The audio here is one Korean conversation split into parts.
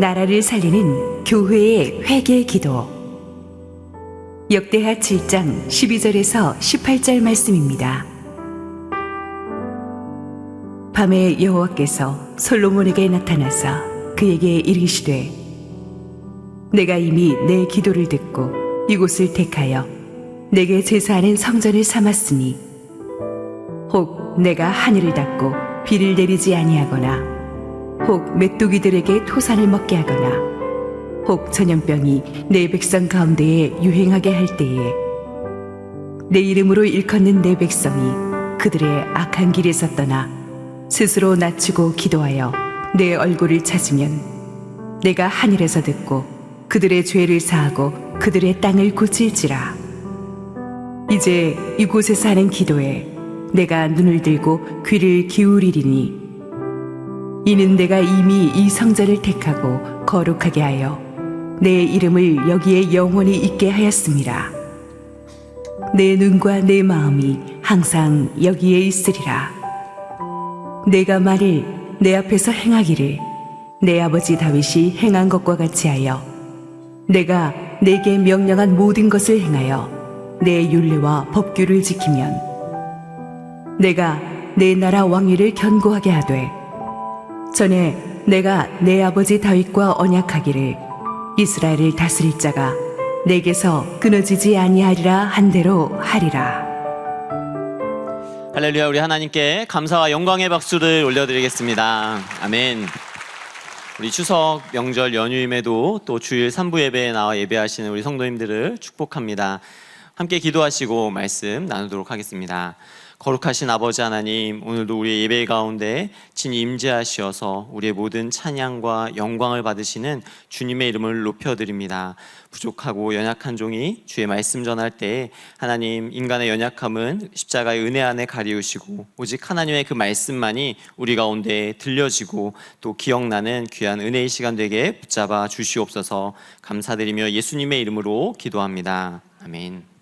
나라를 살리는 교회의 회개 기도. 역대하 7장 12절에서 18절 말씀입니다. 밤에 여호와께서 솔로몬에게 나타나사 그에게 이르시되, 내가 이미 내 기도를 듣고 이곳을 택하여 내게 제사하는 성전을 삼았으니 혹 내가 하늘을 닫고 비를 내리지 아니하거나 혹 메뚜기들에게 토산을 먹게 하거나 혹 전염병이 내 백성 가운데에 유행하게 할 때에 내 이름으로 일컫는 내 백성이 그들의 악한 길에서 떠나 스스로 낮추고 기도하여 내 얼굴을 찾으면 내가 하늘에서 듣고 그들의 죄를 사하고 그들의 땅을 고칠지라. 이제 이곳에서 하는 기도에 내가 눈을 들고 귀를 기울이리니 이는 내가 이미 이 성전을 택하고 거룩하게 하여 내 이름을 여기에 영원히 있게 하였습니다. 내 눈과 내 마음이 항상 여기에 있으리라. 내가 만일 내 앞에서 행하기를 내 아버지 다윗이 행한 것과 같이 하여 내가 내게 명령한 모든 것을 행하여 내 율례와 법규를 지키면 내가 내 나라 왕위를 견고하게 하되 전에 내가 내 아버지 다윗과 언약하기를 이스라엘을 다스릴 자가 내게서 끊어지지 아니하리라 한 대로 하리라. 할렐루야. 우리 하나님께 감사와 영광의 박수를 올려드리겠습니다. 아멘. 우리 추석 명절 연휴임에도 또 주일 3부 예배에 나와 예배하시는 우리 성도님들을 축복합니다. 함께 기도하시고 말씀 나누도록 하겠습니다. 거룩하신 아버지 하나님, 오늘도 우리의 예배 가운데 친히 임재하시어서 우리의 모든 찬양과 영광을 받으시는 주님의 이름을 높여드립니다. 부족하고 연약한 종이 주의 말씀 전할 때 하나님, 인간의 연약함은 십자가의 은혜 안에 가리우시고 오직 하나님의 그 말씀만이 우리 가운데 들려지고 또 기억나는 귀한 은혜의 시간 되게 붙잡아 주시옵소서. 감사드리며 예수님의 이름으로 기도합니다. 아멘.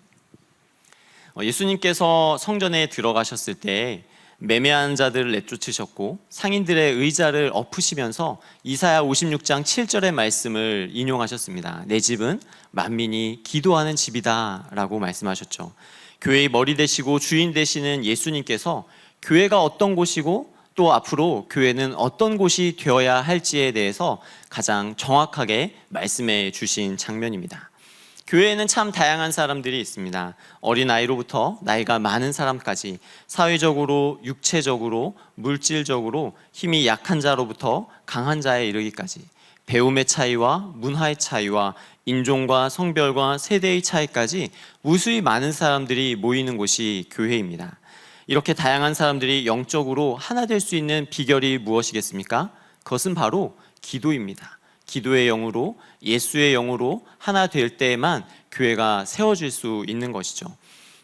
예수님께서 성전에 들어가셨을 때 매매한 자들을 내쫓으셨고 상인들의 의자를 엎으시면서 이사야 56장 7절의 말씀을 인용하셨습니다. 내 집은 만민이 기도하는 집이다 라고 말씀하셨죠. 교회의 머리 되시고 주인 되시는 예수님께서 교회가 어떤 곳이고 또 앞으로 교회는 어떤 곳이 되어야 할지에 대해서 가장 정확하게 말씀해 주신 장면입니다. 교회에는 참 다양한 사람들이 있습니다. 어린아이로부터 나이가 많은 사람까지 사회적으로, 육체적으로, 물질적으로 힘이 약한 자로부터 강한 자에 이르기까지 배움의 차이와 문화의 차이와 인종과 성별과 세대의 차이까지 무수히 많은 사람들이 모이는 곳이 교회입니다. 이렇게 다양한 사람들이 영적으로 하나 될 수 있는 비결이 무엇이겠습니까? 그것은 바로 기도입니다. 기도의 영으로, 예수의 영으로 하나 될 때에만 교회가 세워질 수 있는 것이죠.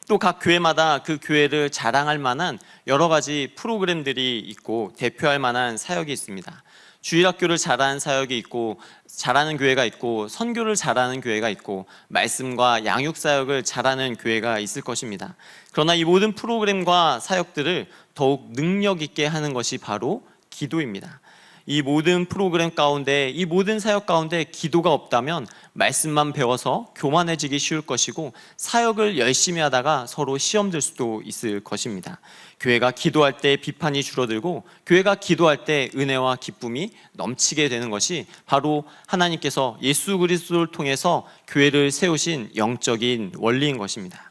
또 각 교회마다 그 교회를 자랑할 만한 여러 가지 프로그램들이 있고 대표할 만한 사역이 있습니다. 주일학교를 잘하는 사역이 있고 잘하는 교회가 있고 선교를 잘하는 교회가 있고 말씀과 양육 사역을 잘하는 교회가 있을 것입니다. 그러나 이 모든 프로그램과 사역들을 더욱 능력 있게 하는 것이 바로 기도입니다. 이 모든 프로그램 가운데, 이 모든 사역 가운데 기도가 없다면 말씀만 배워서 교만해지기 쉬울 것이고 사역을 열심히 하다가 서로 시험 들 수도 있을 것입니다. 교회가 기도할 때 비판이 줄어들고 교회가 기도할 때 은혜와 기쁨이 넘치게 되는 것이 바로 하나님께서 예수 그리스도를 통해서 교회를 세우신 영적인 원리인 것입니다.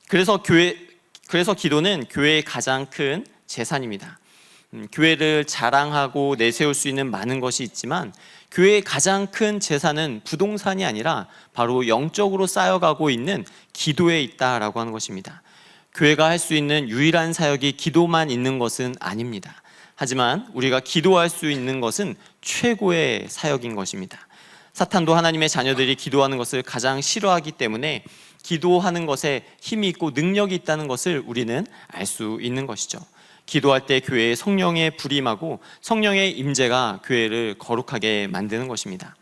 그래서 기도는 교회의 가장 큰 재산입니다. 교회를 자랑하고 내세울 수 있는 많은 것이 있지만 교회의 가장 큰 재산은 부동산이 아니라 바로 영적으로 쌓여가고 있는 기도에 있다라고 하는 것입니다. 교회가 할 수 있는 유일한 사역이 기도만 있는 것은 아닙니다. 하지만 우리가 기도할 수 있는 것은 최고의 사역인 것입니다. 사탄도 하나님의 자녀들이 기도하는 것을 가장 싫어하기 때문에 기도하는 것에 힘이 있고 능력이 있다는 것을 우리는 알 수 있는 것이죠. 기도할 때 교회에 성령의 불이 임하고 성령의 임재가 교회를 거룩하게 만드는 것입니다.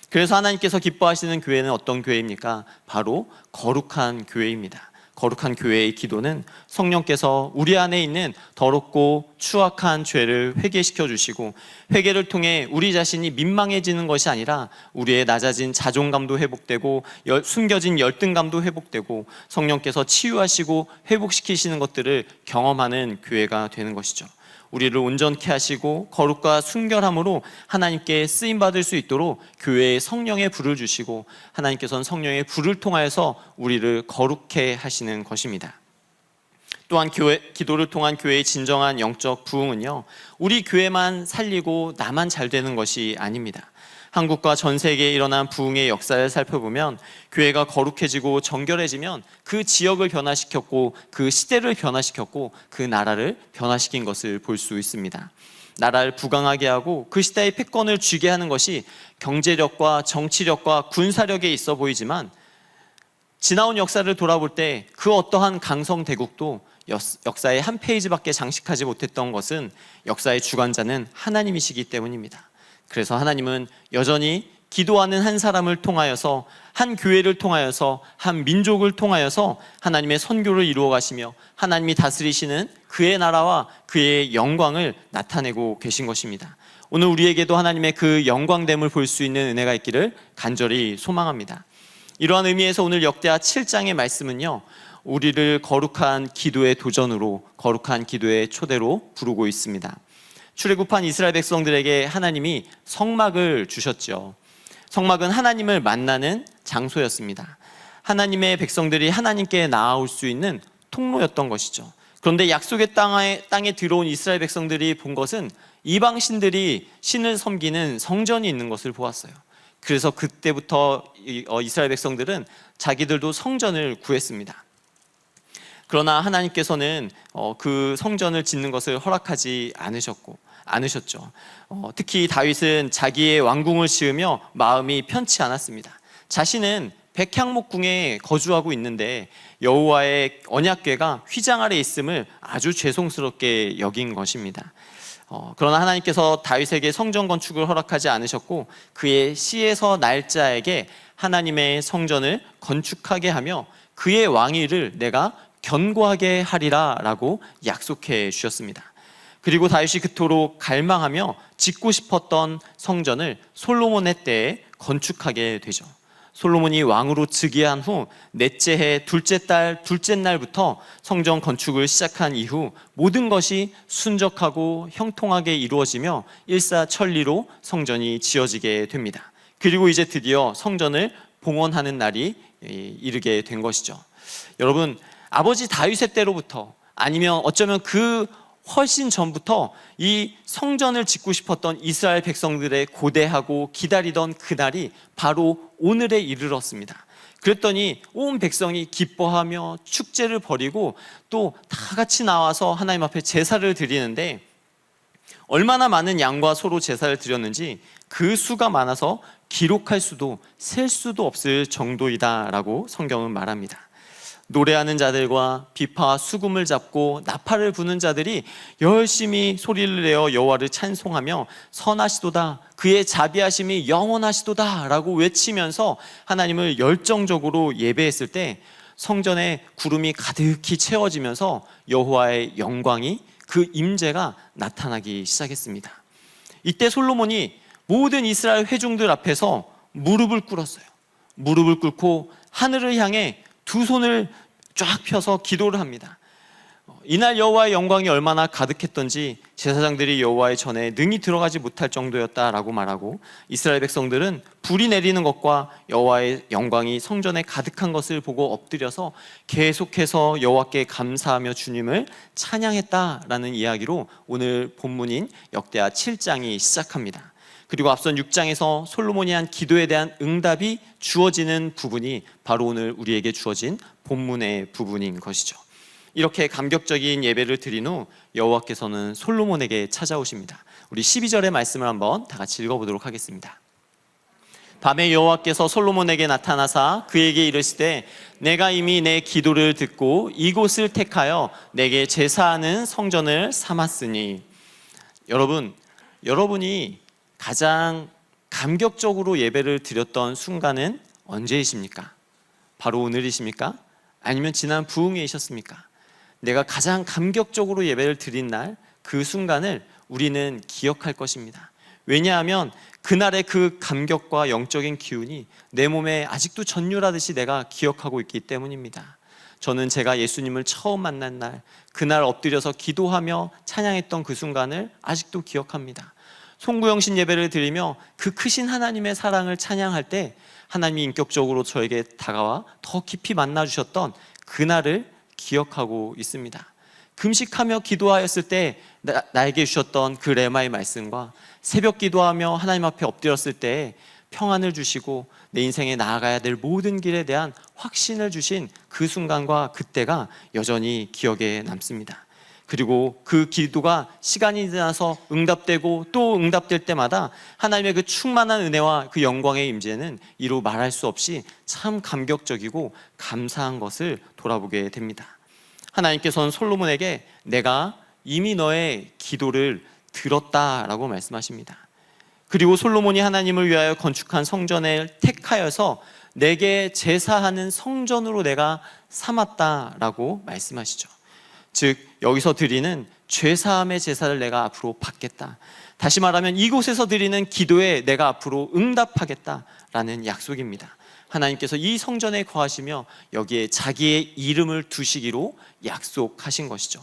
그래서 하나님께서 기뻐하시는 교회는 어떤 교회입니까? 바로 거룩한 교회입니다. 거룩한 교회의 기도는 성령께서 우리 안에 있는 더럽고 추악한 죄를 회개시켜 주시고, 회개를 통해 우리 자신이 민망해지는 것이 아니라 우리의 낮아진 자존감도 회복되고 숨겨진 열등감도 회복되고 성령께서 치유하시고 회복시키시는 것들을 경험하는 교회가 되는 것이죠. 우리를 온전케 하시고 거룩과 순결함으로 하나님께 쓰임받을 수 있도록 교회에 성령의 불을 주시고, 하나님께서는 성령의 불을 통하여서 우리를 거룩해 하시는 것입니다. 또한 기도를 통한 교회의 진정한 영적 부흥은요, 우리 교회만 살리고 나만 잘 되는 것이 아닙니다. 한국과 전 세계에 일어난 부흥의 역사를 살펴보면 교회가 거룩해지고 정결해지면 그 지역을 변화시켰고 그 시대를 변화시켰고 그 나라를 변화시킨 것을 볼 수 있습니다. 나라를 부강하게 하고 그 시대의 패권을 쥐게 하는 것이 경제력과 정치력과 군사력에 있어 보이지만, 지나온 역사를 돌아볼 때 그 어떠한 강성 대국도 역사의 한 페이지밖에 장식하지 못했던 것은 역사의 주관자는 하나님이시기 때문입니다. 그래서 하나님은 여전히 기도하는 한 사람을 통하여서, 한 교회를 통하여서, 한 민족을 통하여서 하나님의 선교를 이루어 가시며 하나님이 다스리시는 그의 나라와 그의 영광을 나타내고 계신 것입니다. 오늘 우리에게도 하나님의 그 영광됨을 볼 수 있는 은혜가 있기를 간절히 소망합니다. 이러한 의미에서 오늘 역대하 7장의 말씀은요, 우리를 거룩한 기도의 도전으로, 거룩한 기도의 초대로 부르고 있습니다. 출애굽한 이스라엘 백성들에게 하나님이 성막을 주셨죠. 성막은 하나님을 만나는 장소였습니다. 하나님의 백성들이 하나님께 나아올 수 있는 통로였던 것이죠. 그런데 약속의 땅에 들어온 이스라엘 백성들이 본 것은 이방신들이 신을 섬기는 성전이 있는 것을 보았어요. 그래서 그때부터 이스라엘 백성들은 자기들도 성전을 구했습니다. 그러나 하나님께서는 그 성전을 짓는 것을 허락하지 않으셨죠. 특히 다윗은 자기의 왕궁을 지으며 마음이 편치 않았습니다. 자신은 백향목궁에 거주하고 있는데 여호와의 언약궤가 휘장 아래 있음을 아주 죄송스럽게 여긴 것입니다. 그러나 하나님께서 다윗에게 성전 건축을 허락하지 않으셨고 그의 시에서 날 자에게 하나님의 성전을 건축하게 하며 그의 왕위를 내가 견고하게 하리라 라고 약속해 주셨습니다. 그리고 다윗이 그토록 갈망하며 짓고 싶었던 성전을 솔로몬의 때에 건축하게 되죠. 솔로몬이 왕으로 즉위한 후 넷째 해 둘째 달 둘째 날부터 성전 건축을 시작한 이후 모든 것이 순적하고 형통하게 이루어지며 일사천리로 성전이 지어지게 됩니다. 그리고 이제 드디어 성전을 봉헌하는 날이 이르게 된 것이죠. 여러분, 아버지 다윗의 때로부터, 아니면 어쩌면 그 훨씬 전부터 이 성전을 짓고 싶었던 이스라엘 백성들의 고대하고 기다리던 그날이 바로 오늘에 이르렀습니다. 그랬더니 온 백성이 기뻐하며 축제를 벌이고 또 다 같이 나와서 하나님 앞에 제사를 드리는데, 얼마나 많은 양과 소로 제사를 드렸는지 그 수가 많아서 기록할 수도 셀 수도 없을 정도이다라고 성경은 말합니다. 노래하는 자들과 비파와 수금을 잡고 나팔을 부는 자들이 열심히 소리를 내어 여호와를 찬송하며 선하시도다, 그의 자비하심이 영원하시도다 라고 외치면서 하나님을 열정적으로 예배했을 때 성전에 구름이 가득히 채워지면서 여호와의 영광이, 그 임재가 나타나기 시작했습니다. 이때 솔로몬이 모든 이스라엘 회중들 앞에서 무릎을 꿇었어요. 무릎을 꿇고 하늘을 향해 두 손을 쫙 펴서 기도를 합니다. 이날 여호와의 영광이 얼마나 가득했던지 제사장들이 여호와의 전에 능히 들어가지 못할 정도였다라고 말하고, 이스라엘 백성들은 불이 내리는 것과 여호와의 영광이 성전에 가득한 것을 보고 엎드려서 계속해서 여호와께 감사하며 주님을 찬양했다라는 이야기로 오늘 본문인 역대하 7장이 시작합니다. 그리고 앞선 6장에서 솔로몬이 한 기도에 대한 응답이 주어지는 부분이 바로 오늘 우리에게 주어진 본문의 부분인 것이죠. 이렇게 감격적인 예배를 드린 후 여호와께서는 솔로몬에게 찾아오십니다. 우리 12절의 말씀을 한번 다 같이 읽어보도록 하겠습니다. 밤에 여호와께서 솔로몬에게 나타나사 그에게 이르시되 내가 이미 내 기도를 듣고 이곳을 택하여 내게 제사하는 성전을 삼았으니. 여러분이 가장 감격적으로 예배를 드렸던 순간은 언제이십니까? 바로 오늘이십니까? 아니면 지난 부흥회이셨습니까? 내가 가장 감격적으로 예배를 드린 날, 그 순간을 우리는 기억할 것입니다. 왜냐하면 그날의 그 감격과 영적인 기운이 내 몸에 아직도 전율하듯이 내가 기억하고 있기 때문입니다. 저는 제가 예수님을 처음 만난 날, 그날 엎드려서 기도하며 찬양했던 그 순간을 아직도 기억합니다. 송구영신 예배를 드리며 그 크신 하나님의 사랑을 찬양할 때 하나님이 인격적으로 저에게 다가와 더 깊이 만나주셨던 그날을 기억하고 있습니다. 금식하며 기도하였을 때 나에게 주셨던 그 레마의 말씀과 새벽 기도하며 하나님 앞에 엎드렸을 때 평안을 주시고 내 인생에 나아가야 될 모든 길에 대한 확신을 주신 그 순간과 그때가 여전히 기억에 남습니다. 그리고 그 기도가 시간이 지나서 응답되고 또 응답될 때마다 하나님의 그 충만한 은혜와 그 영광의 임재는 이루 말할 수 없이 참 감격적이고 감사한 것을 돌아보게 됩니다. 하나님께서는 솔로몬에게 내가 이미 너의 기도를 들었다라고 말씀하십니다. 그리고 솔로몬이 하나님을 위하여 건축한 성전을 택하여서 내게 제사하는 성전으로 내가 삼았다라고 말씀하시죠. 즉 여기서 드리는 죄사함의 제사를 내가 앞으로 받겠다. 다시 말하면 이곳에서 드리는 기도에 내가 앞으로 응답하겠다라는 약속입니다. 하나님께서 이 성전에 거하시며 여기에 자기의 이름을 두시기로 약속하신 것이죠.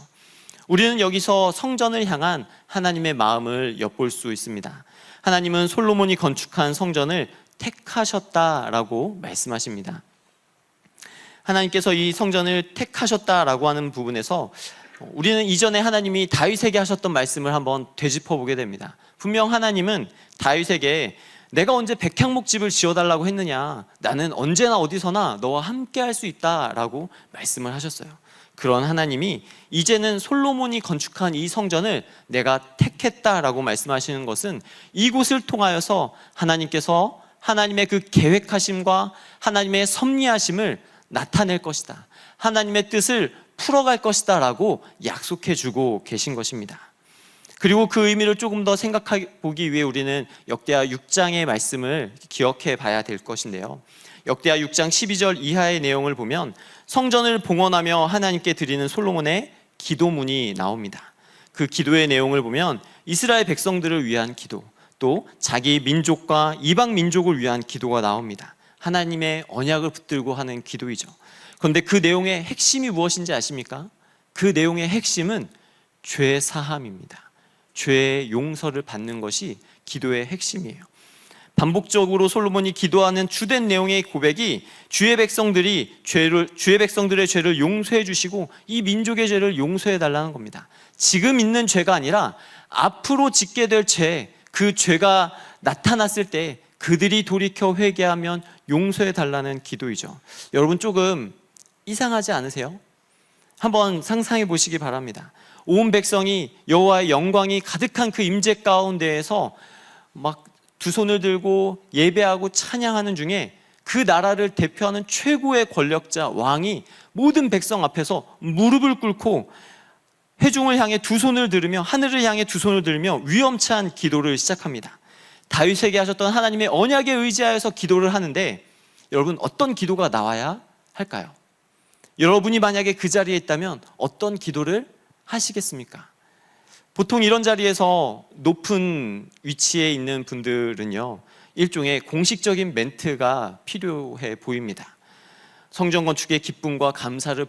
우리는 여기서 성전을 향한 하나님의 마음을 엿볼 수 있습니다. 하나님은 솔로몬이 건축한 성전을 택하셨다라고 말씀하십니다. 하나님께서 이 성전을 택하셨다라고 하는 부분에서 우리는 이전에 하나님이 다윗에게 하셨던 말씀을 한번 되짚어보게 됩니다. 분명 하나님은 다윗에게 내가 언제 백향목집을 지어달라고 했느냐, 나는 언제나 어디서나 너와 함께 할 수 있다라고 말씀을 하셨어요. 그런 하나님이 이제는 솔로몬이 건축한 이 성전을 내가 택했다라고 말씀하시는 것은 이곳을 통하여서 하나님께서 하나님의 그 계획하심과 하나님의 섭리하심을 나타낼 것이다, 하나님의 뜻을 풀어갈 것이다 라고 약속해 주고 계신 것입니다. 그리고 그 의미를 조금 더 생각해 보기 위해 우리는 역대하 6장의 말씀을 기억해 봐야 될 것인데요, 역대하 6장 12절 이하의 내용을 보면 성전을 봉헌하며 하나님께 드리는 솔로몬의 기도문이 나옵니다. 그 기도의 내용을 보면 이스라엘 백성들을 위한 기도, 또 자기 민족과 이방 민족을 위한 기도가 나옵니다. 하나님의 언약을 붙들고 하는 기도이죠. 그런데 그 내용의 핵심이 무엇인지 아십니까? 그 내용의 핵심은 죄 사함입니다. 죄의 용서를 받는 것이 기도의 핵심이에요. 반복적으로 솔로몬이 기도하는 주된 내용의 고백이 주의 백성들의 죄를 용서해 주시고 이 민족의 죄를 용서해 달라는 겁니다. 지금 있는 죄가 아니라 앞으로 짓게 될 죄, 그 죄가 나타났을 때 그들이 돌이켜 회개하면 용서해 달라는 기도이죠. 여러분 조금 이상하지 않으세요? 한번 상상해 보시기 바랍니다. 온 백성이 여호와의 영광이 가득한 그 임재 가운데에서 막 두 손을 들고 예배하고 찬양하는 중에 그 나라를 대표하는 최고의 권력자 왕이 모든 백성 앞에서 무릎을 꿇고 회중을 향해 두 손을 들으며 하늘을 향해 두 손을 들며 위험찬 기도를 시작합니다. 다윗에게 하셨던 하나님의 언약에 의지하여서 기도를 하는데 여러분 어떤 기도가 나와야 할까요? 여러분이 만약에 그 자리에 있다면 어떤 기도를 하시겠습니까? 보통 이런 자리에서 높은 위치에 있는 분들은요, 일종의 공식적인 멘트가 필요해 보입니다. 성전 건축의 기쁨과 감사를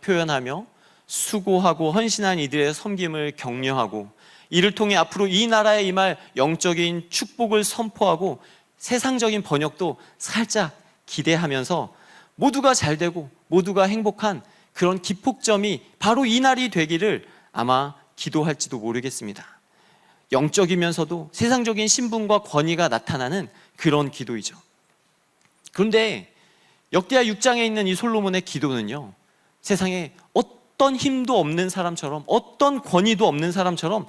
표현하며 수고하고 헌신한 이들의 섬김을 격려하고 이를 통해 앞으로 이 나라에 임할 영적인 축복을 선포하고 세상적인 번역도 살짝 기대하면서 모두가 잘 되고 모두가 행복한 그런 기폭점이 바로 이 날이 되기를 아마 기도할지도 모르겠습니다. 영적이면서도 세상적인 신분과 권위가 나타나는 그런 기도이죠. 그런데 역대하 6장에 있는 이 솔로몬의 기도는요, 세상에 어떤 힘도 없는 사람처럼 어떤 권위도 없는 사람처럼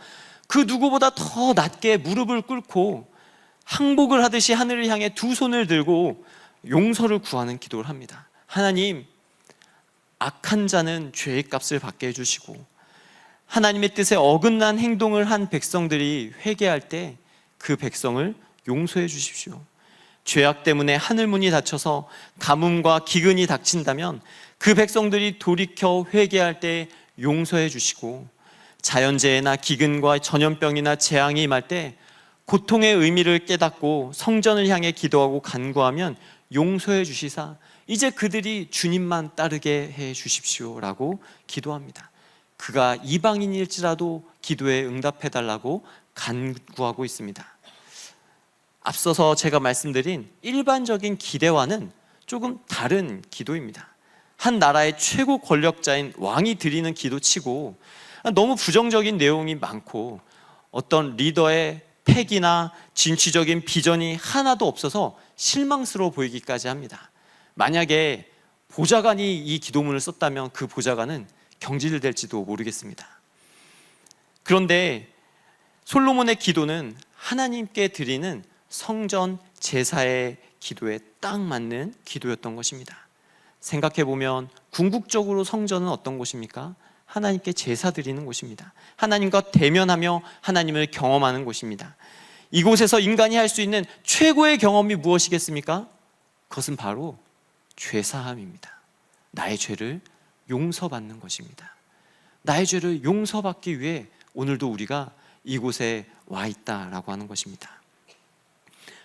그 누구보다 더 낮게 무릎을 꿇고 항복을 하듯이 하늘을 향해 두 손을 들고 용서를 구하는 기도를 합니다. 하나님, 악한 자는 죄의 값을 받게 해주시고 하나님의 뜻에 어긋난 행동을 한 백성들이 회개할 때 그 백성을 용서해 주십시오. 죄악 때문에 하늘문이 닫혀서 가뭄과 기근이 닥친다면 그 백성들이 돌이켜 회개할 때 용서해 주시고, 자연재해나 기근과 전염병이나 재앙이 임할 때 고통의 의미를 깨닫고 성전을 향해 기도하고 간구하면 용서해 주시사 이제 그들이 주님만 따르게 해 주십시오라고 기도합니다. 그가 이방인일지라도 기도에 응답해 달라고 간구하고 있습니다. 앞서서 제가 말씀드린 일반적인 기대와는 조금 다른 기도입니다. 한 나라의 최고 권력자인 왕이 드리는 기도치고 너무 부정적인 내용이 많고 어떤 리더의 패기나 진취적인 비전이 하나도 없어서 실망스러워 보이기까지 합니다. 만약에 보좌관이 이 기도문을 썼다면 그 보좌관은 경질될지도 모르겠습니다. 그런데 솔로몬의 기도는 하나님께 드리는 성전 제사의 기도에 딱 맞는 기도였던 것입니다. 생각해보면 궁극적으로 성전은 어떤 곳입니까? 하나님께 제사 드리는 곳입니다. 하나님과 대면하며 하나님을 경험하는 곳입니다. 이곳에서 인간이 할 수 있는 최고의 경험이 무엇이겠습니까? 그것은 바로 죄사함입니다. 나의 죄를 용서받는 것입니다. 나의 죄를 용서받기 위해 오늘도 우리가 이곳에 와 있다라고 하는 것입니다.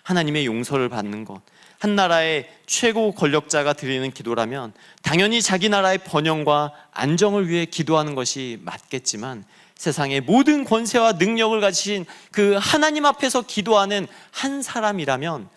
하나님의 용서를 받는 것, 한 나라의 최고 권력자가 드리는 기도라면 당연히 자기 나라의 번영과 안정을 위해 기도하는 것이 맞겠지만, 세상의 모든 권세와 능력을 가지신 그 하나님 앞에서 기도하는 한 사람이라면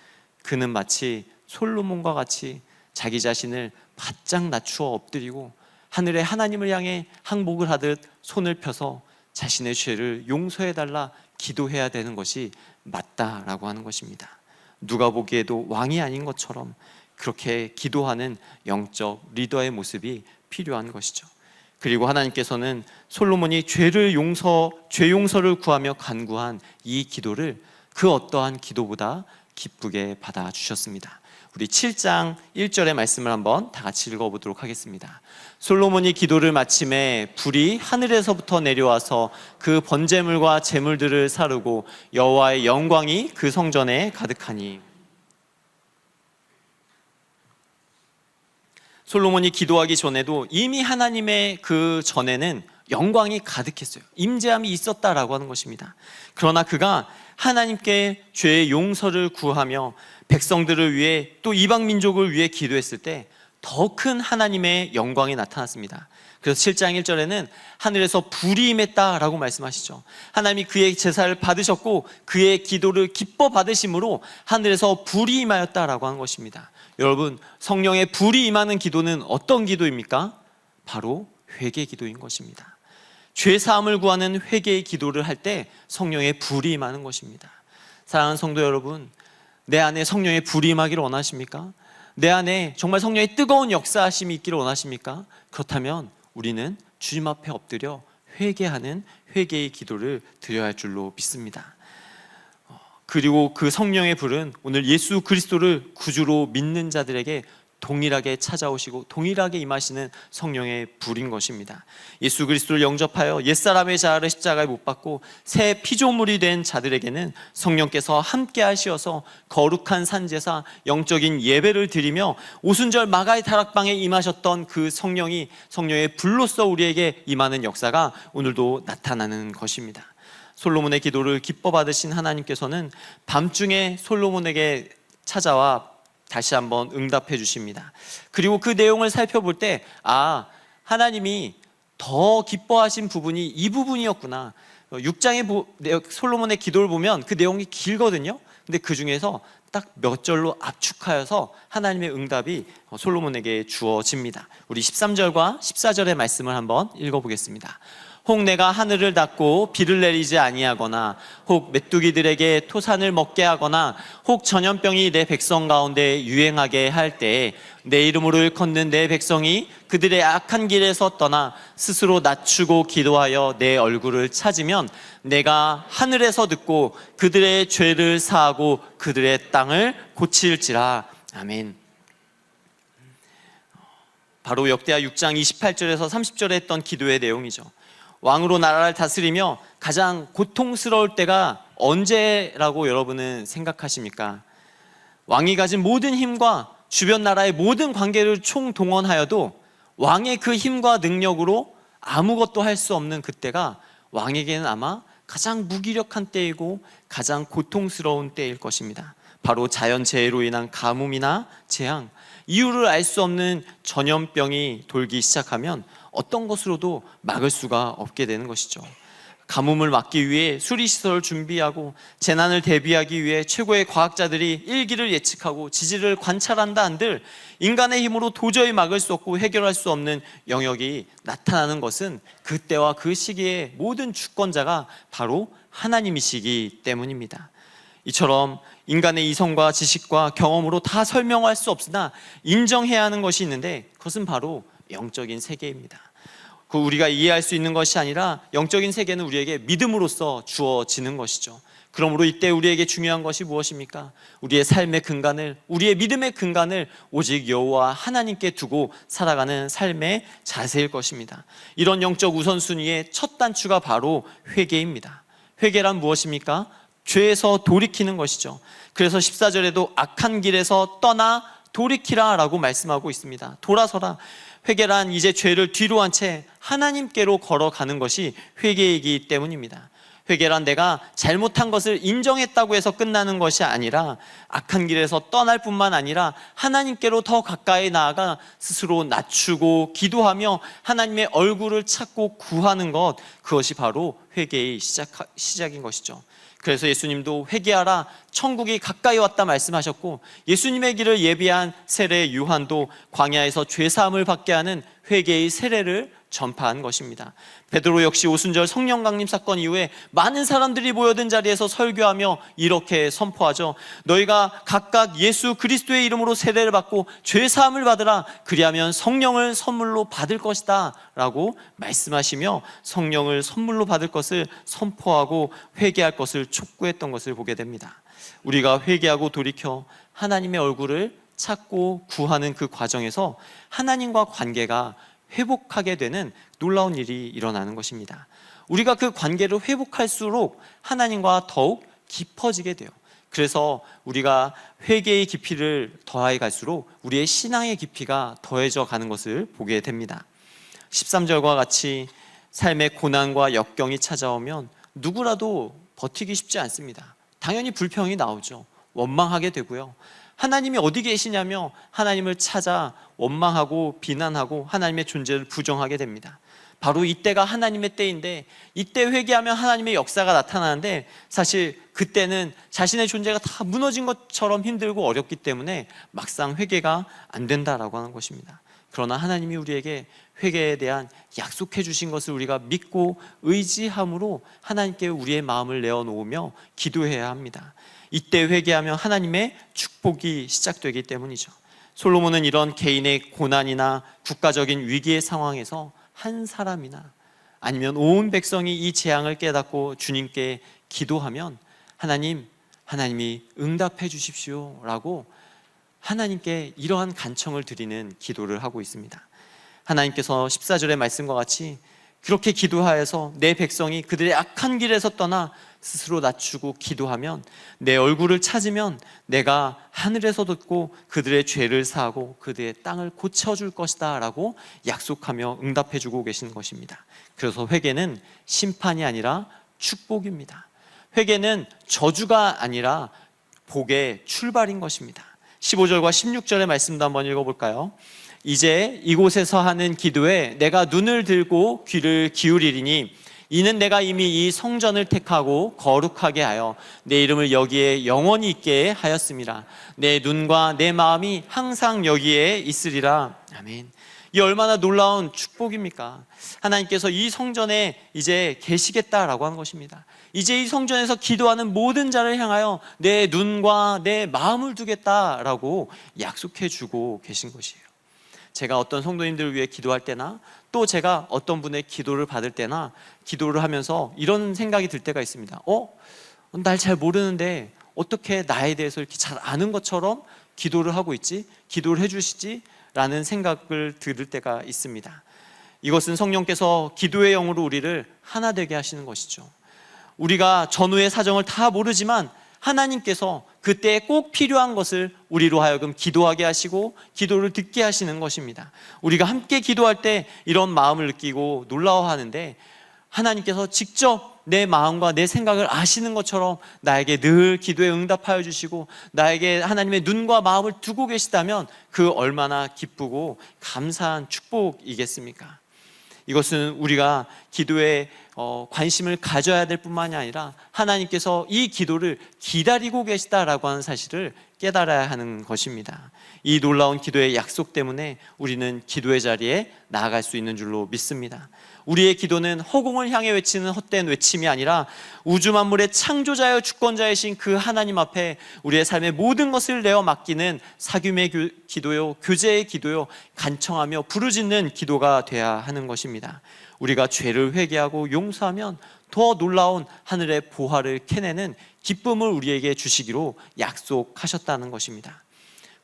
그는 마치 솔로몬과 같이 자기 자신을 바짝 낮추어 엎드리고 하늘의 하나님을 향해 항복을 하듯 손을 펴서 자신의 죄를 용서해달라 기도해야 되는 것이 맞다라고 하는 것입니다. 누가 보기에도 왕이 아닌 것처럼 그렇게 기도하는 영적 리더의 모습이 필요한 것이죠. 그리고 하나님께서는 솔로몬이 죄 용서를 구하며 간구한 이 기도를 그 어떠한 기도보다 기쁘게 받아주셨습니다. 우리 7장 1절의 말씀을 한번 다 같이 읽어보도록 하겠습니다. 솔로몬이 기도를 마침에 불이 하늘에서부터 내려와서 그 번제물과 제물들을 사르고 여호와의 영광이 그 성전에 가득하니. 솔로몬이 기도하기 전에도 이미 하나님의 그 전에는 영광이 가득했어요. 임재함이 있었다라고 하는 것입니다. 그러나 그가 하나님께 죄의 용서를 구하며 백성들을 위해 또 이방 민족을 위해 기도했을 때 더 큰 하나님의 영광이 나타났습니다. 그래서 7장 1절에는 하늘에서 불이 임했다라고 말씀하시죠. 하나님이 그의 제사를 받으셨고 그의 기도를 기뻐 받으심으로 하늘에서 불이 임하였다라고 하는 것입니다. 여러분, 성령의 불이 임하는 기도는 어떤 기도입니까? 바로 회개 기도인 것입니다. 죄 사함을 구하는 회개의 기도를 할 때 성령의 불이 임하는 것입니다. 사랑하는 성도 여러분, 내 안에 성령의 불이 임하기를 원하십니까? 내 안에 정말 성령의 뜨거운 역사하심이 있기를 원하십니까? 그렇다면 우리는 주님 앞에 엎드려 회개하는 회개의 기도를 드려야 할 줄로 믿습니다. 그리고 그 성령의 불은 오늘 예수 그리스도를 구주로 믿는 자들에게 동일하게 찾아오시고 동일하게 임하시는 성령의 불인 것입니다. 예수 그리스도를 영접하여 옛사람의 자아를 십자가에 못 박고 새 피조물이 된 자들에게는 성령께서 함께 하시어서 거룩한 산제사, 영적인 예배를 드리며 오순절 마가의 다락방에 임하셨던 그 성령이 성령의 불로서 우리에게 임하는 역사가 오늘도 나타나는 것입니다. 솔로몬의 기도를 기뻐 받으신 하나님께서는 밤중에 솔로몬에게 찾아와 다시 한번 응답해 주십니다. 그리고 그 내용을 살펴볼 때 하나님이 더 기뻐하신 부분이 이 부분이었구나. 6장의 솔로몬의 기도를 보면 그 내용이 길거든요. 근데 그 중에서 딱 몇 절로 압축하여서 하나님의 응답이 솔로몬에게 주어집니다. 우리 13절과 14절의 말씀을 한번 읽어보겠습니다. 혹 내가 하늘을 닫고 비를 내리지 아니하거나 혹 메뚜기들에게 토산을 먹게 하거나 혹 전염병이 내 백성 가운데 유행하게 할 때에 내 이름으로 일컫는 내 백성이 그들의 악한 길에서 떠나 스스로 낮추고 기도하여 내 얼굴을 찾으면 내가 하늘에서 듣고 그들의 죄를 사하고 그들의 땅을 고칠지라. 아멘. 바로 역대하 6장 28절에서 30절에 했던 기도의 내용이죠. 왕으로 나라를 다스리며 가장 고통스러울 때가 언제라고 여러분은 생각하십니까? 왕이 가진 모든 힘과 주변 나라의 모든 관계를 총동원하여도 왕의 그 힘과 능력으로 아무것도 할 수 없는 그때가 왕에게는 아마 가장 무기력한 때이고 가장 고통스러운 때일 것입니다. 바로 자연재해로 인한 가뭄이나 재앙, 이유를 알 수 없는 전염병이 돌기 시작하면 어떤 것으로도 막을 수가 없게 되는 것이죠. 가뭄을 막기 위해 수리시설을 준비하고 재난을 대비하기 위해 최고의 과학자들이 일기를 예측하고 지질을 관찰한다 한들 인간의 힘으로 도저히 막을 수 없고 해결할 수 없는 영역이 나타나는 것은 그때와 그 시기의 모든 주권자가 바로 하나님이시기 때문입니다. 이처럼 인간의 이성과 지식과 경험으로 다 설명할 수 없으나 인정해야 하는 것이 있는데 그것은 바로 영적인 세계입니다. 그 우리가 이해할 수 있는 것이 아니라 영적인 세계는 우리에게 믿음으로써 주어지는 것이죠. 그러므로 이때 우리에게 중요한 것이 무엇입니까? 우리의 삶의 근간을, 우리의 믿음의 근간을 오직 여호와 하나님께 두고 살아가는 삶의 자세일 것입니다. 이런 영적 우선순위의 첫 단추가 바로 회개입니다. 회개란 무엇입니까? 죄에서 돌이키는 것이죠. 그래서 14절에도 악한 길에서 떠나 돌이키라 라고 말씀하고 있습니다. 돌아서라. 회개란 이제 죄를 뒤로 한 채 하나님께로 걸어가는 것이 회개이기 때문입니다. 회개란 내가 잘못한 것을 인정했다고 해서 끝나는 것이 아니라 악한 길에서 떠날 뿐만 아니라 하나님께로 더 가까이 나아가 스스로 낮추고 기도하며 하나님의 얼굴을 찾고 구하는 것, 그것이 바로 회개의 시작인 것이죠. 그래서 예수님도 회개하라, 천국이 가까이 왔다 말씀하셨고, 예수님의 길을 예비한 세례 요한도 광야에서 죄사함을 받게 하는 회개의 세례를 전파한 것입니다. 베드로 역시 오순절 성령 강림 사건 이후에 많은 사람들이 모여든 자리에서 설교하며 이렇게 선포하죠. 너희가 각각 예수 그리스도의 이름으로 세례를 받고 죄사함을 받으라. 그리하면 성령을 선물로 받을 것이다 라고 말씀하시며 성령을 선물로 받을 것을 선포하고 회개할 것을 촉구했던 것을 보게 됩니다. 우리가 회개하고 돌이켜 하나님의 얼굴을 찾고 구하는 그 과정에서 하나님과 관계가 회복하게 되는 놀라운 일이 일어나는 것입니다. 우리가 그 관계를 회복할수록 하나님과 더욱 깊어지게 돼요. 그래서 우리가 회개의 깊이를 더해 갈수록 우리의 신앙의 깊이가 더해져 가는 것을 보게 됩니다. 13절과 같이 삶의 고난과 역경이 찾아오면 누구라도 버티기 쉽지 않습니다. 당연히 불평이 나오죠. 원망하게 되고요. 하나님이 어디 계시냐며 하나님을 찾아 원망하고 비난하고 하나님의 존재를 부정하게 됩니다. 바로 이때가 하나님의 때인데, 이때 회개하면 하나님의 역사가 나타나는데 사실 그때는 자신의 존재가 다 무너진 것처럼 힘들고 어렵기 때문에 막상 회개가 안 된다라고 하는 것입니다. 그러나 하나님이 우리에게 회개에 대한 약속해 주신 것을 우리가 믿고 의지함으로 하나님께 우리의 마음을 내어놓으며 기도해야 합니다. 이때 회개하면 하나님의 축복이 시작되기 때문이죠. 솔로몬은 이런 개인의 고난이나 국가적인 위기의 상황에서 한 사람이나 아니면 온 백성이 이 재앙을 깨닫고 주님께 기도하면 하나님이 응답해 주십시오 라고 하나님께 이러한 간청을 드리는 기도를 하고 있습니다. 하나님께서 14절의 말씀과 같이 그렇게 기도하여서 내 백성이 그들의 악한 길에서 떠나 스스로 낮추고 기도하면 내 얼굴을 찾으면 내가 하늘에서 듣고 그들의 죄를 사하고 그들의 땅을 고쳐줄 것이다 라고 약속하며 응답해 주고 계시는 것입니다. 그래서 회개는 심판이 아니라 축복입니다. 회개는 저주가 아니라 복의 출발인 것입니다. 15절과 16절의 말씀도 한번 읽어볼까요? 이제 이곳에서 하는 기도에 내가 눈을 들고 귀를 기울이리니 이는 내가 이미 이 성전을 택하고 거룩하게 하여 내 이름을 여기에 영원히 있게 하였음이라. 내 눈과 내 마음이 항상 여기에 있으리라. 아멘. 이 얼마나 놀라운 축복입니까? 하나님께서 이 성전에 이제 계시겠다라고 하는 것입니다. 이제 이 성전에서 기도하는 모든 자를 향하여 내 눈과 내 마음을 두겠다라고 약속해 주고 계신 것이에요. 제가 어떤 성도님들을 위해 기도할 때나 또 제가 어떤 분의 기도를 받을 때나 기도를 하면서 이런 생각이 들 때가 있습니다. 날 잘 모르는데 어떻게 나에 대해서 이렇게 잘 아는 것처럼 기도를 하고 있지? 기도를 해주시지? 라는 생각을 들을 때가 있습니다. 이것은 성령께서 기도의 영으로 우리를 하나 되게 하시는 것이죠. 우리가 전후의 사정을 다 모르지만 하나님께서 그때 꼭 필요한 것을 우리로 하여금 기도하게 하시고 기도를 듣게 하시는 것입니다. 우리가 함께 기도할 때 이런 마음을 느끼고 놀라워하는데, 하나님께서 직접 내 마음과 내 생각을 아시는 것처럼 나에게 늘 기도에 응답하여 주시고 나에게 하나님의 눈과 마음을 두고 계시다면 그 얼마나 기쁘고 감사한 축복이겠습니까? 이것은 우리가 기도에 관심을 가져야 될 뿐만이 아니라 하나님께서 이 기도를 기다리고 계시다라고 하는 사실을 깨달아야 하는 것입니다. 이 놀라운 기도의 약속 때문에 우리는 기도의 자리에 나아갈 수 있는 줄로 믿습니다. 우리의 기도는 허공을 향해 외치는 헛된 외침이 아니라 우주 만물의 창조자여 주권자이신 그 하나님 앞에 우리의 삶의 모든 것을 내어 맡기는 사귐의 기도요, 교제의 기도요, 간청하며 부르짖는 기도가 돼야 하는 것입니다. 우리가 죄를 회개하고 용서하면 더 놀라운 하늘의 보화를 캐내는 기쁨을 우리에게 주시기로 약속하셨다는 것입니다.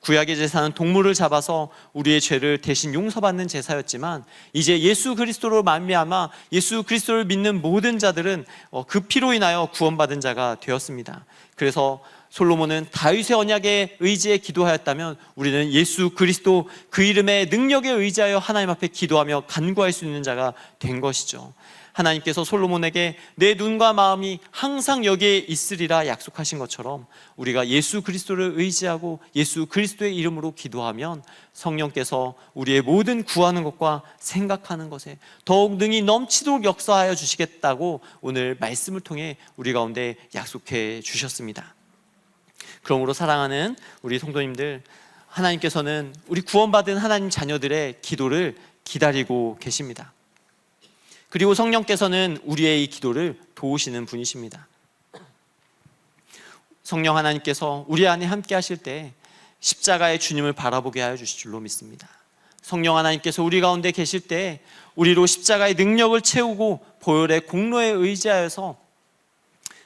구약의 제사는 동물을 잡아서 우리의 죄를 대신 용서받는 제사였지만 이제 예수 그리스도로 말미암아 예수 그리스도를 믿는 모든 자들은 그 피로 인하여 구원받은 자가 되었습니다. 그래서 솔로몬은 다윗의 언약에 의지해 기도하였다면 우리는 예수 그리스도 그 이름의 능력에 의지하여 하나님 앞에 기도하며 간구할 수 있는 자가 된 것이죠. 하나님께서 솔로몬에게 내 눈과 마음이 항상 여기에 있으리라 약속하신 것처럼 우리가 예수 그리스도를 의지하고 예수 그리스도의 이름으로 기도하면 성령께서 우리의 모든 구하는 것과 생각하는 것에 더욱 능히 넘치도록 역사하여 주시겠다고 오늘 말씀을 통해 우리 가운데 약속해 주셨습니다. 그러므로 사랑하는 우리 성도님들, 하나님께서는 우리 구원받은 하나님 자녀들의 기도를 기다리고 계십니다. 그리고 성령께서는 우리의 이 기도를 도우시는 분이십니다. 성령 하나님께서 우리 안에 함께 하실 때 십자가의 주님을 바라보게 하여 주실 줄로 믿습니다. 성령 하나님께서 우리 가운데 계실 때 우리로 십자가의 능력을 채우고 보혈의 공로에 의지하여서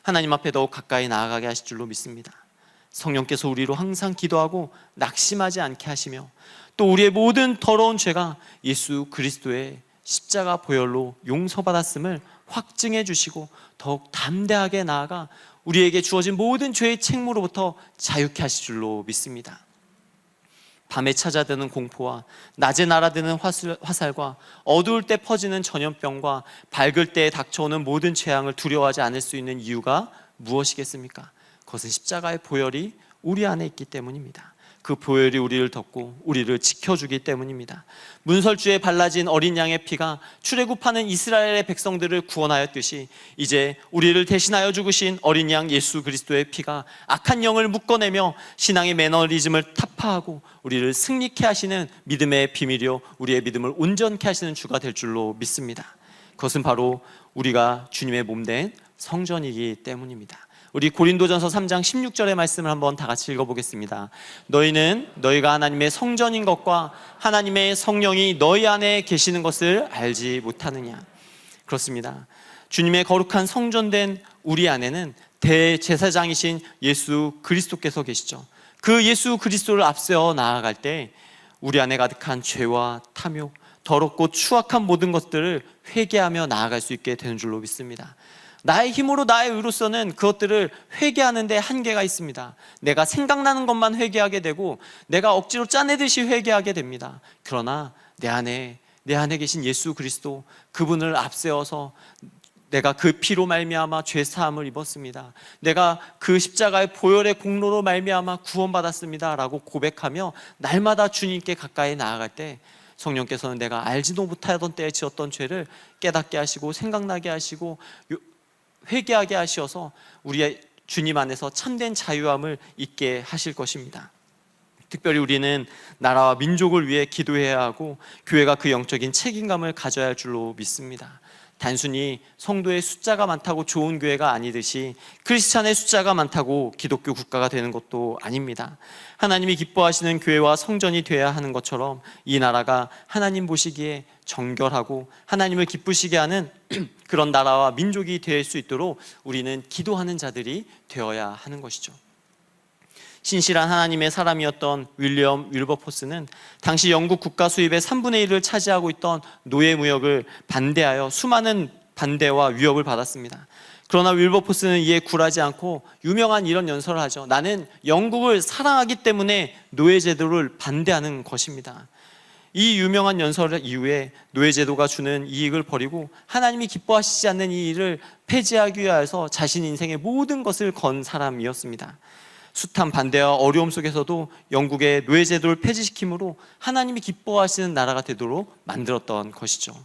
하나님 앞에 더욱 가까이 나아가게 하실 줄로 믿습니다. 성령께서 우리로 항상 기도하고 낙심하지 않게 하시며 또 우리의 모든 더러운 죄가 예수 그리스도의 십자가 보혈로 용서받았음을 확증해 주시고 더욱 담대하게 나아가 우리에게 주어진 모든 죄의 책무로부터 자유케 하실 줄로 믿습니다. 밤에 찾아드는 공포와 낮에 날아드는 화살과 어두울 때 퍼지는 전염병과 밝을 때 닥쳐오는 모든 재앙을 두려워하지 않을 수 있는 이유가 무엇이겠습니까? 그것은 십자가의 보혈이 우리 안에 있기 때문입니다. 그 보혈이 우리를 덮고 우리를 지켜주기 때문입니다. 문설주에 발라진 어린 양의 피가 출애굽하는 이스라엘의 백성들을 구원하였듯이 이제 우리를 대신하여 죽으신 어린 양 예수 그리스도의 피가 악한 영을 묶어내며 신앙의 매너리즘을 타파하고 우리를 승리케 하시는 믿음의 비밀이요 우리의 믿음을 온전케 하시는 주가 될 줄로 믿습니다. 그것은 바로 우리가 주님의 몸된 성전이기 때문입니다. 우리 고린도전서 3장 16절의 말씀을 한번 다 같이 읽어보겠습니다. 너희는 너희가 하나님의 성전인 것과 하나님의 성령이 너희 안에 계시는 것을 알지 못하느냐. 그렇습니다. 주님의 거룩한 성전된 우리 안에는 대제사장이신 예수 그리스도께서 계시죠. 그 예수 그리스도를 앞세워 나아갈 때 우리 안에 가득한 죄와 탐욕, 더럽고 추악한 모든 것들을 회개하며 나아갈 수 있게 되는 줄로 믿습니다. 나의 힘으로 나의 의로서는 그것들을 회개하는 데 한계가 있습니다. 내가 생각나는 것만 회개하게 되고 내가 억지로 짜내듯이 회개하게 됩니다. 그러나 내 안에 계신 예수 그리스도 그분을 앞세워서 내가 그 피로 말미암아 죄 사함을 입었습니다. 내가 그 십자가의 보혈의 공로로 말미암아 구원받았습니다 라고 고백하며 날마다 주님께 가까이 나아갈 때 성령께서는 내가 알지도 못하던 때에 지었던 죄를 깨닫게 하시고 생각나게 하시고 회개하게 하셔서 우리의 주님 안에서 참된 자유함을 잊게 하실 것입니다. 특별히 우리는 나라와 민족을 위해 기도해야 하고 교회가 그 영적인 책임감을 가져야 할 줄로 믿습니다. 단순히 성도의 숫자가 많다고 좋은 교회가 아니듯이 크리스찬의 숫자가 많다고 기독교 국가가 되는 것도 아닙니다. 하나님이 기뻐하시는 교회와 성전이 되어야 하는 것처럼 이 나라가 하나님 보시기에 정결하고 하나님을 기쁘시게 하는 그런 나라와 민족이 될 수 있도록 우리는 기도하는 자들이 되어야 하는 것이죠. 신실한 하나님의 사람이었던 윌리엄 윌버포스는 당시 영국 국가 수입의 3분의 1을 차지하고 있던 노예 무역을 반대하여 수많은 반대와 위협을 받았습니다. 그러나 윌버포스는 이에 굴하지 않고 유명한 이런 연설을 하죠. 나는 영국을 사랑하기 때문에 노예제도를 반대하는 것입니다. 이 유명한 연설 이후에 노예제도가 주는 이익을 버리고 하나님이 기뻐하시지 않는 이 일을 폐지하기 위하여서 자신 인생의 모든 것을 건 사람이었습니다. 숱한 반대와 어려움 속에서도 영국의 노예제도를 폐지시킴으로 하나님이 기뻐하시는 나라가 되도록 만들었던 것이죠.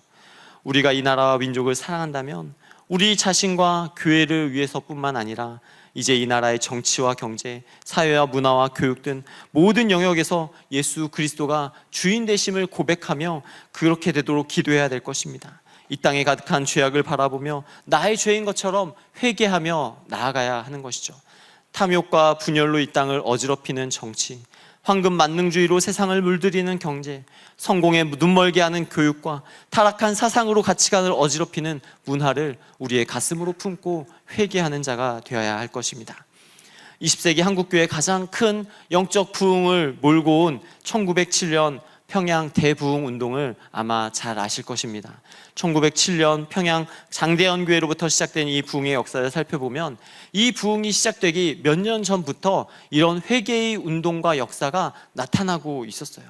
우리가 이 나라와 민족을 사랑한다면 우리 자신과 교회를 위해서뿐만 아니라 이제 이 나라의 정치와 경제, 사회와 문화와 교육 등 모든 영역에서 예수 그리스도가 주인 되심을 고백하며 그렇게 되도록 기도해야 될 것입니다. 이 땅에 가득한 죄악을 바라보며 나의 죄인 것처럼 회개하며 나아가야 하는 것이죠. 탐욕과 분열로 이 땅을 어지럽히는 정치, 황금 만능주의로 세상을 물들이는 경제, 성공에 눈멀게 하는 교육과 타락한 사상으로 가치관을 어지럽히는 문화를 우리의 가슴으로 품고 회개하는 자가 되어야 할 것입니다. 20세기 한국교회의 가장 큰 영적 부흥을 몰고 온 1907년 평양 대부흥 운동을 아마 잘 아실 것입니다. 1907년 평양 장대현 교회로부터 시작된 이 부흥의 역사를 살펴보면 이 부흥이 시작되기 몇 년 전부터 이런 회개의 운동과 역사가 나타나고 있었어요.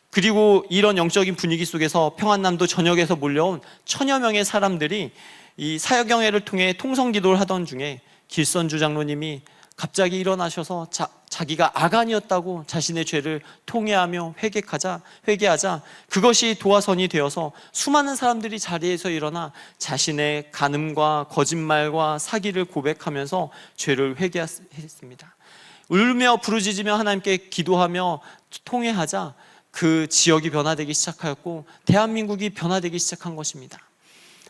그리고 이런 영적인 분위기 속에서 평안남도 전역에서 몰려온 천여 명의 사람들이 이 사역경회를 통해 통성기도를 하던 중에 길선주 장로님이 갑자기 일어나셔서 자기가 아간이었다고 자신의 죄를 통회하며 회개하자 그것이 도화선이 되어서 수많은 사람들이 자리에서 일어나 자신의 간음과 거짓말과 사기를 고백하면서 죄를 회개했습니다. 울며 부르짖으며 하나님께 기도하며 통회하자 그 지역이 변화되기 시작하였고 대한민국이 변화되기 시작한 것입니다.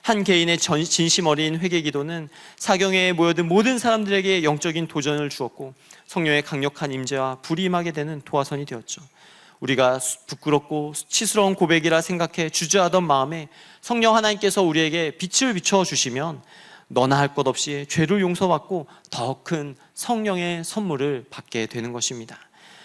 한 개인의 진심 어린 회개 기도는 사경회에 모여든 모든 사람들에게 영적인 도전을 주었고 성령의 강력한 임재와 불이 임하게 되는 도화선이 되었죠. 우리가 부끄럽고 수치스러운 고백이라 생각해 주저하던 마음에 성령 하나님께서 우리에게 빛을 비춰주시면 너나 할 것 없이 죄를 용서받고 더 큰 성령의 선물을 받게 되는 것입니다.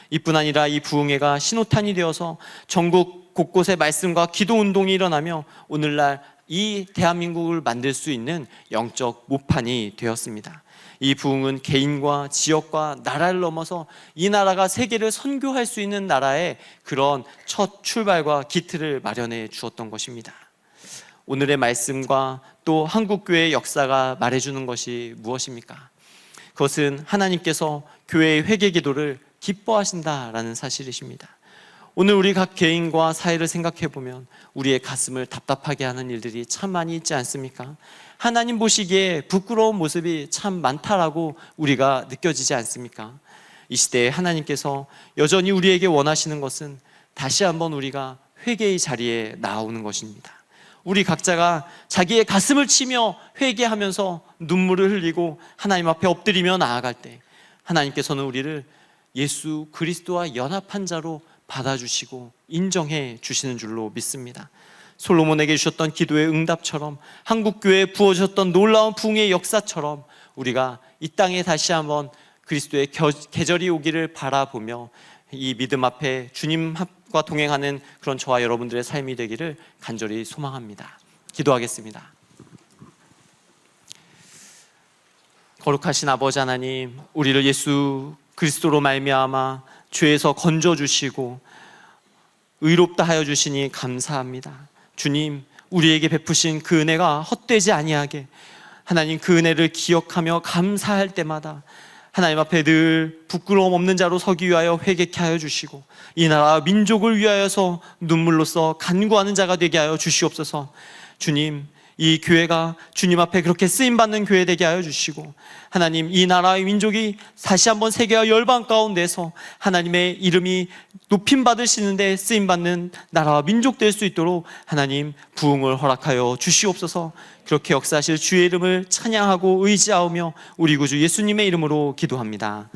이뿐 아니라 이 부흥회가 신호탄이 되어서 전국 곳곳에 말씀과 기도 운동이 일어나며 오늘날 이 대한민국을 만들 수 있는 영적 모판이 되었습니다. 이 부흥은 개인과 지역과 나라를 넘어서 이 나라가 세계를 선교할 수 있는 나라의 그런 첫 출발과 기틀을 마련해 주었던 것입니다. 오늘의 말씀과 또 한국교회의 역사가 말해주는 것이 무엇입니까? 그것은 하나님께서 교회의 회개 기도를 기뻐하신다라는 사실이십니다. 오늘 우리 각 개인과 사회를 생각해 보면 우리의 가슴을 답답하게 하는 일들이 참 많이 있지 않습니까? 하나님 보시기에 부끄러운 모습이 참 많다라고 우리가 느껴지지 않습니까? 이 시대에 하나님께서 여전히 우리에게 원하시는 것은 다시 한번 우리가 회개의 자리에 나오는 것입니다. 우리 각자가 자기의 가슴을 치며 회개하면서 눈물을 흘리고 하나님 앞에 엎드리며 나아갈 때 하나님께서는 우리를 예수 그리스도와 연합한 자로 받아주시고 인정해 주시는 줄로 믿습니다. 솔로몬에게 주셨던 기도의 응답처럼 한국교회에 부어주셨던 놀라운 부흥의 역사처럼 우리가 이 땅에 다시 한번 그리스도의 계절이 오기를 바라보며 이 믿음 앞에 주님과 동행하는 그런 저와 여러분들의 삶이 되기를 간절히 소망합니다. 기도하겠습니다. 거룩하신 아버지 하나님, 우리를 예수 그리스도로 말미암아 죄에서 건져주시고 의롭다 하여 주시니 감사합니다. 주님, 우리에게 베푸신 그 은혜가 헛되지 아니하게 하나님 그 은혜를 기억하며 감사할 때마다 하나님 앞에 늘 부끄러움 없는 자로 서기 위하여 회개케 하여 주시고 이 나라 민족을 위하여서 눈물로써 간구하는 자가 되게 하여 주시옵소서. 주님, 이 교회가 주님 앞에 그렇게 쓰임받는 교회 되게 하여 주시고 하나님 이 나라의 민족이 다시 한번 세계와 열방 가운데서 하나님의 이름이 높임받으시는데 쓰임받는 나라와 민족 될 수 있도록 하나님 부흥을 허락하여 주시옵소서. 그렇게 역사하실 주의 이름을 찬양하고 의지하오며 우리 구주 예수님의 이름으로 기도합니다.